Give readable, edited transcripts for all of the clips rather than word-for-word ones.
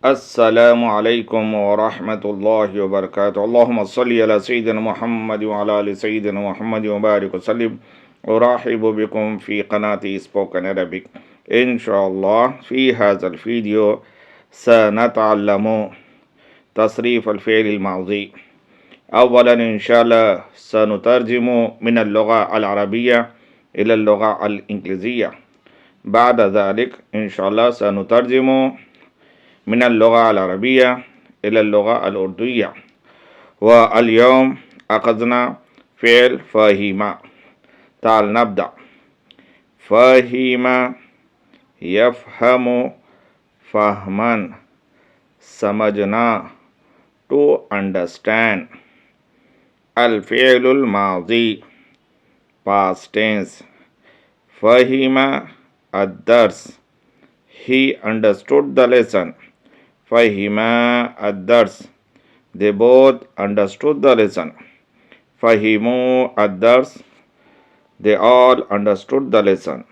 السلام عليكم ورحمة الله وبركاته. اللهم صل على سيدنا محمد وعلى آل سيدنا محمد وبارك وسلم. أرحب بكم في قناة Spoken Arabic. إن شاء الله في هذا الفيديو سنتعلم تصريف الفعل الماضي. أولا إن شاء الله سنترجم من اللغة العربية إلى اللغة الإنجليزية. بعد ذلك إن شاء الله سنترجم من اللغة العربية إلى اللغة الأردوية. واليوم أخذنا فعل فهم. تعال نبدأ. فهم يفهم فهما. समझना to understand. الفعل الماضي past tense. فهم الدرس he understood the lesson. فهما الدرس they both understood the lesson. فهموا الدرس they all understood the lesson.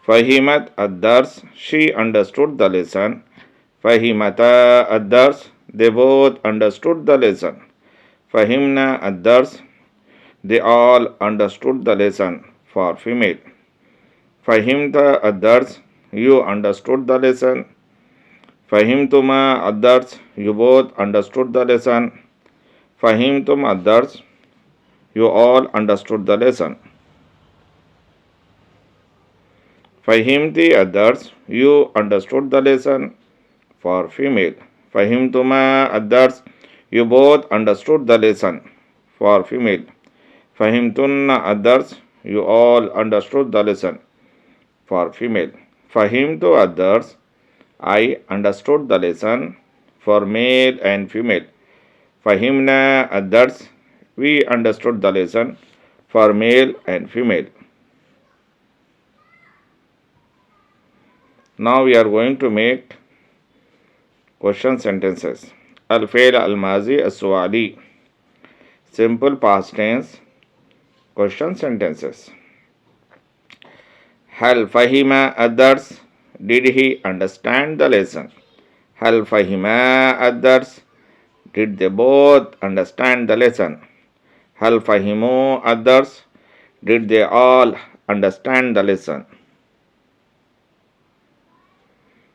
فهمت الدرس she understood the lesson. فهمتا الدرس they both understood the lesson. فهمنا الدرس they all understood the lesson for female. فهمت الدرس you understood the lesson. فهمتما الدرس you both understood the lesson. فهمتم الدرس you all understood the lesson. فهمتي الدرس you understood the lesson for female. فهمتما الدرس you both understood the lesson for female. فهمتن الدرس you all understood the lesson for female. فهمت الدرس I understood the lesson for male and female. فهمنا الدرس we understood the lesson for male and female. Now we are going to make question sentences. الفعل الماضي السؤالي simple past tense question sentences. هل فهم الدرس did he understand the lesson. هل فهما الدرس did they both understand the lesson. هل فهموا الدرس did they all understand the lesson.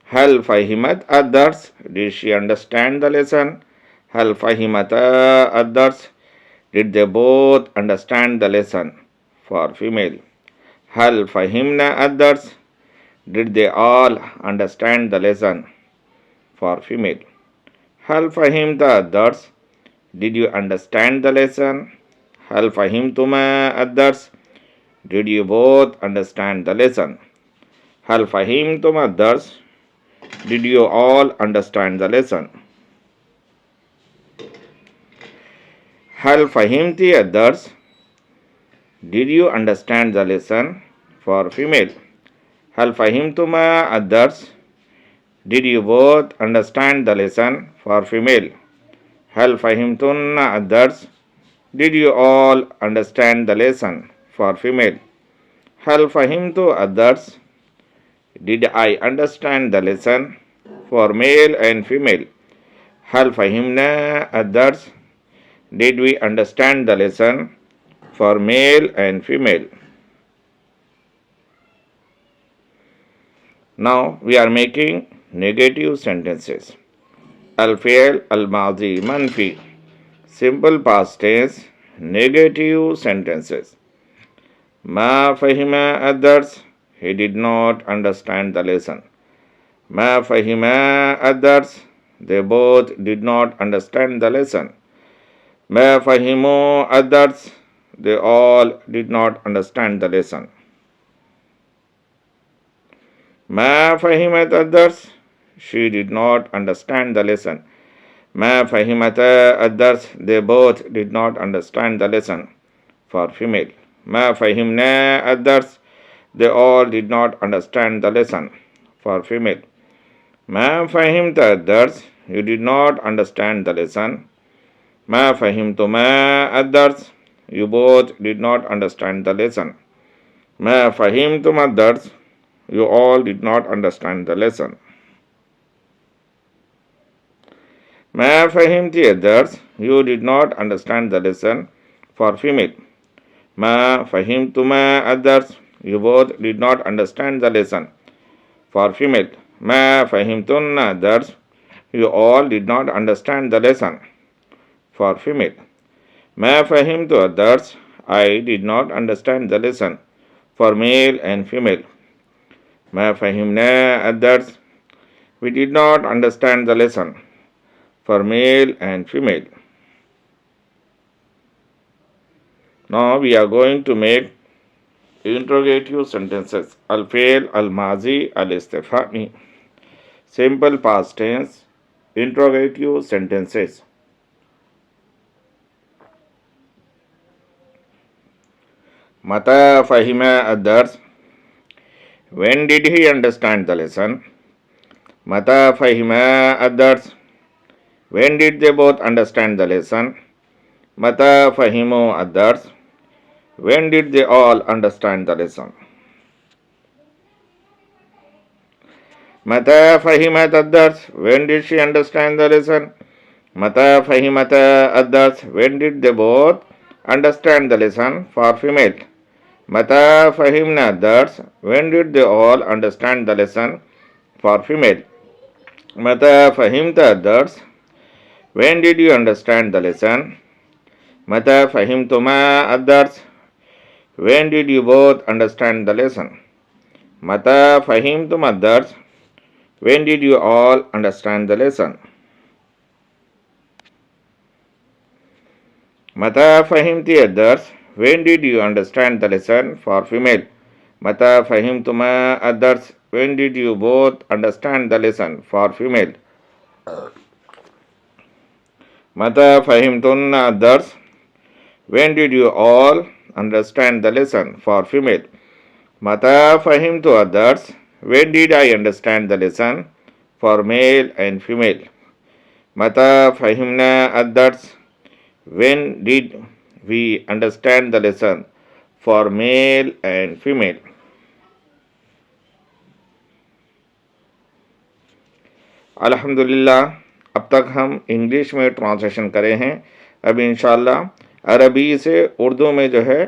هل فهمت الدرس did she understand the lesson. هل فهمتا الدرس did they both understand the lesson for female. هل فهمنا الدرس did they all understand the lesson for female. هل فهمت الدرس did you understand the lesson. هل فهمتما الدرس did you both understand the lesson. هل فهمتم الدرس did you all understand the lesson. هل فهمتي الدرس did you understand the lesson for female. هل فهمتما الدرس did you both understand the lesson for female. هل فهمتن الدرس did you all understand the lesson for female. هل فهمت الدرس did I understand the lesson for male and female. هل فهمنا الدرس did we understand the lesson for male and female. Now we are making negative sentences. الفعل الماضي منفي simple past tense negative sentences. ما فهم الدرس he did not understand the lesson. ما فهم الدرس they both did not understand the lesson. ما فهموا الدرس they all did not understand the lesson. ما فهمت الدرس she did not understand the lesson. ما فهمتا الدرس they both did not understand the lesson for female. ما فهمنا الدرس they all did not understand the lesson for female. ما فهمت الدرس you did not understand the lesson. ما فهمتما الدرس you both did not understand the lesson. ما فهمتم الدرس You all did not understand the lesson. ما فهمت others. You did not understand the lesson. For female. ما فهمتما others. You both did not understand the lesson. For female. ما فهمتن others. You all did not understand the lesson. For female. ما فهمت others. I did not understand the lesson. For male and female. ما فهمنا others. We did not understand the lesson. For male and female. Now we are going to make interrogative sentences. Al-Fail, Al-Mazi, Al-Istifhami. Simple past tense. Interrogative sentences. Mata Fahima others. When did he understand the lesson? Mata Fahima others. When did they both understand the lesson? Mata Fahimu others. When did they all understand the lesson? Mata Fahimat others. When did she understand the lesson? Mata Fahimata others. When did they both understand the lesson? For female. Mata Fahimna others. When did they all understand the lesson? For female. Mata Fahimta others. When did you understand the lesson? Mata Fahimtuma others. When did you both understand the lesson? Mata Fahimtum others. When did you all understand the lesson? Mata Fahimti others. When did you understand the lesson? For female. Mata Fahimtuma others. When did you both understand the lesson? For female. Mata Fahimtunna others. When did you all understand the lesson? For female. Mata Fahimtu others. When did I understand the lesson? For male and female. Mata Fahimna others. When did we understand the lesson? For male and female. अल्हम्दुलिल्लाह अब तक हम English में translation करे हैं। अब इंशाल्लाह अरबी से उर्दू में जो है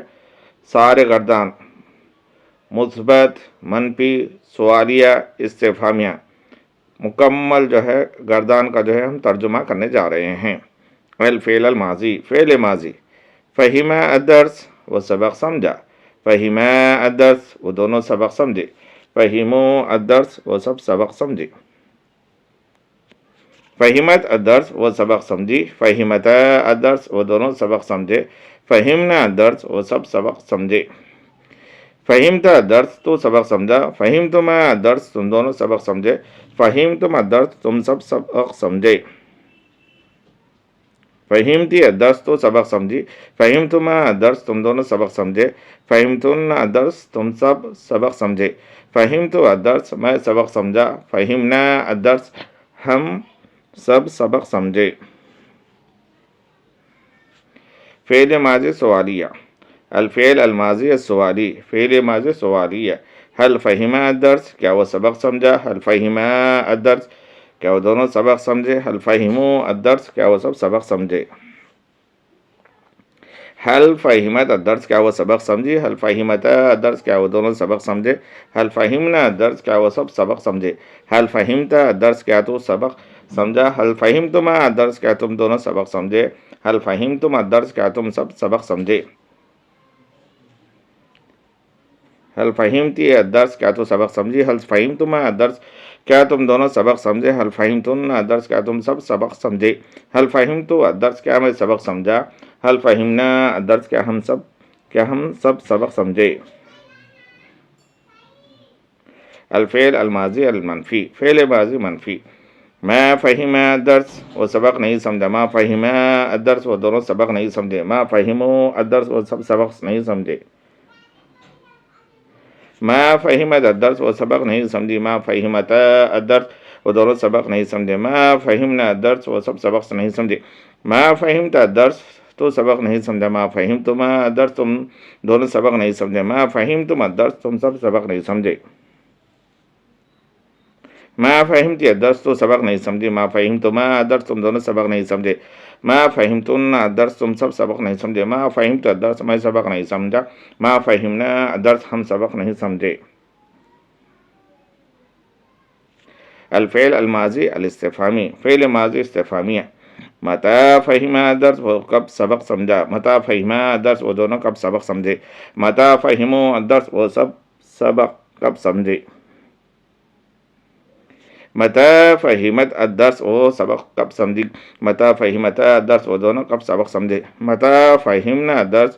सारे गर्दान मुस्बत मनफी सवालिया इस्तिफामिया मुकम्मल जो है गर्दान का जो है हम तर्जुमा करने जा रहे हैं। अल फ़ेल अल माजी फ़ेल माजी फ़हिमा अदर्स वो सबक समझा फ़हिमा अदर्स वो दोनों सबक समझे फ़हिमो अदर्स वो सब सबक समझे फ़हिमत अदर्स वो सबक समझी फ़हिमत अदर्स वो दोनों सबक समझे फ़हिमना अदर्स वो सब सबक समझे फ़हिमत अदर्स तो सबक समझा फ़हिमतुम अदर्स तुम दोनों सबक समझे फ़हिमतुम अदर्स तुम सब सबक समझे फ़हिमती अदर्स तो सबक समझी फ़हिमतुम अदर्स तुम दोनों सबक समझे फ़हिमतुन अदर्स तुम सब सबक समझे फ़हिमतु अदर्स मैं सबक समझा फ़हिमना अदर्स हम सब सबक समझे। फ़ेल माज़ी सवालिया अल फ़ेल अल माज़ी अस्सवाली फ़ेल माज़ी सवालिया हल फ़हिमा अदर्स क्या वो सबक समझा हल फ़हिमा अदर्स क्या वो दोनों सबक समझे हल फ़हिमो अदर्स क्या वो सब सबक समझे हल फ़हिमत अदर्स क्या वो सबक समझी हल फ़हिमत अदर्स क्या वो दोनों सबक समझे हल फ़हिमना अदर्स क्या वो सब सबक समझे हल फ़हिमता अदर्स क्या तो सबक समझा हल फ़हिमतुमा अदर्स क्या तुम दोनों सबक समझे हल फ़हिमतुम अदर्स क्या तुम सब सबक समझे हल फ़हिमती अदर्स क्या तो सबक समझी हल फ़हिमतुमा अदर्स क्या तुम दोनों सबक समझे हल फ़हिमतुन अदर्स क्या तुम सब सबक समझे हल फ़हिमतु अदर्स क्या मैं सबक समझा हल फ़हिमना अदर्स क्या हम सब सबक समझे अल फ़ेल अल माज़ी अल मनफ़ी फ़ेल माज़ी मनफ़ी मैं फ़हिमा अदर्स वो सबक नहीं समझा मा फ़हिमा अदर्स वो दोनों सबक नहीं समझे मा फ़हिमो अदर्स वो सब सबक नहीं समझे मा फ़हिमत अदर्स वो सबक नहीं समझी मा फ़हिमत अदर्स वो दोनों सबक नहीं समझे मा फ़हिमना अदर्स वो सब सबक नहीं समझे मा फ़हिमत अदर्स तो सबक नहीं समझा मा फ़हिमतुमा अदर्स तुम दोनों सबक नहीं समझे मा फ़हिमतुम अदर्स तुम सब सबक नहीं समझे ما فہمتی درس تو سبق نہیں سمجھے، ما فہمتما درس تم دونوں سبق نہیں سمجھے، ما فہمتن درس تم سب سبق نہیں سمجھے، ما فہمت درس میں سبق نہیں سمجھا، ما فہمنا درس ہم سبق نہیں سمجھے۔ الفعل الماضی الاستفہامی، فعل ماضی استفہامیہ، متی فہما درس وہ کب سبق سمجھا، متی فہما درس وہ دونوں کب سبق سمجھے، متی فہمو درس وہ سب سبق کب سمجھے۔ متی فہمت الدرس وہ سبق کب سمجھی، متی فہمتا الدرس وہ دونوں کب سبق سمجھے، متی فہمنا الدرس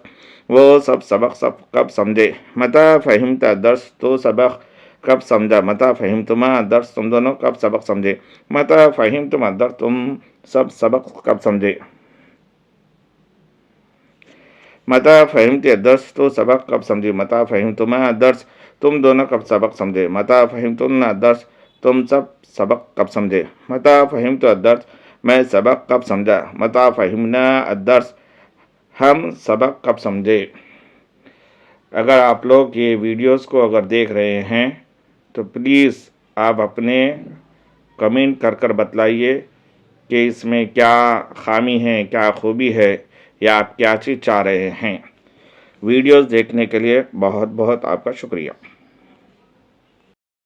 وہ سب سبق کب سمجھے، متی فہمت الدرس تو سبق کب سمجھا، متی فہمتما الدرس تم دونوں کب سبق سمجھے، متی فہمتم الدرس تم سب سبق کب سمجھے۔ متی فہمتی الدرس تو سبق کب سمجھی، متی فہمتما الدرس تم دونوں کب سبق سمجھے، متی فہمتن الدرس تم سب سبق کب سمجھے، متی فہمت الدرس میں سبق کب سمجھا، متی فہمنا الدرس ہم سبق کب سمجھے۔ اگر آپ لوگ یہ ویڈیوز کو اگر دیکھ رہے ہیں تو پلیز آپ اپنے کمنٹ کر بتلائیے کہ اس میں کیا خامی ہے، کیا خوبی ہے، یا آپ کیا چیز چاہ رہے ہیں۔ ویڈیوز دیکھنے کے لیے بہت بہت آپ کا شکریہ۔